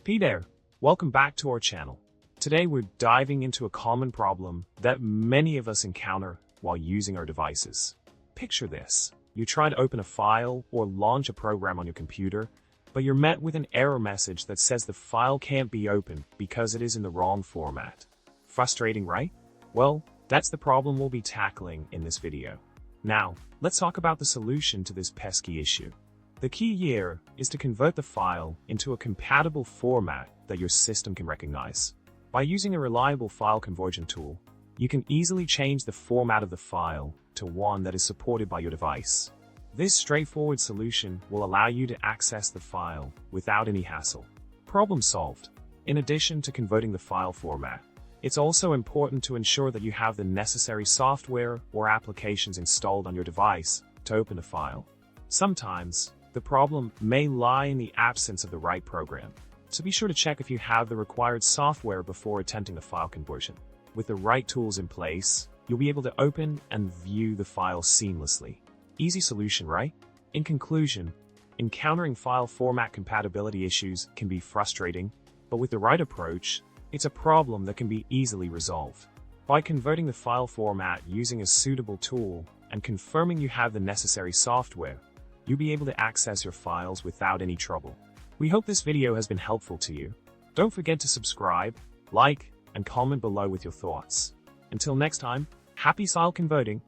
Hey there, welcome back to our channel. Today we're diving into a common problem that many of us encounter while using our devices. Picture this. You try to open a file or launch a program on your computer, but you're met with an error message that says the file can't be opened because it is in the wrong format. Frustrating, right? Well, that's the problem we'll be tackling in this video. Now, let's talk about the solution to this pesky issue. The key here is to convert the file into a compatible format that your system can recognize. By using a reliable file conversion tool, you can easily change the format of the file to one that is supported by your device. This straightforward solution will allow you to access the file without any hassle. Problem solved. In addition to converting the file format, it's also important to ensure that you have the necessary software or applications installed on your device to open the file. Sometimes, the problem may lie in the absence of the right program, so be sure to check if you have the required software before attempting the file conversion. With the right tools in place, you'll be able to open and view the file seamlessly. Easy solution, right? In conclusion, encountering file format compatibility issues can be frustrating, but with the right approach, it's a problem that can be easily resolved. By converting the file format using a suitable tool and confirming you have the necessary software, you'll be able to access your files without any trouble. We hope this video has been helpful to you. Don't forget to subscribe, like, and comment below with your thoughts. Until next time, happy file converting!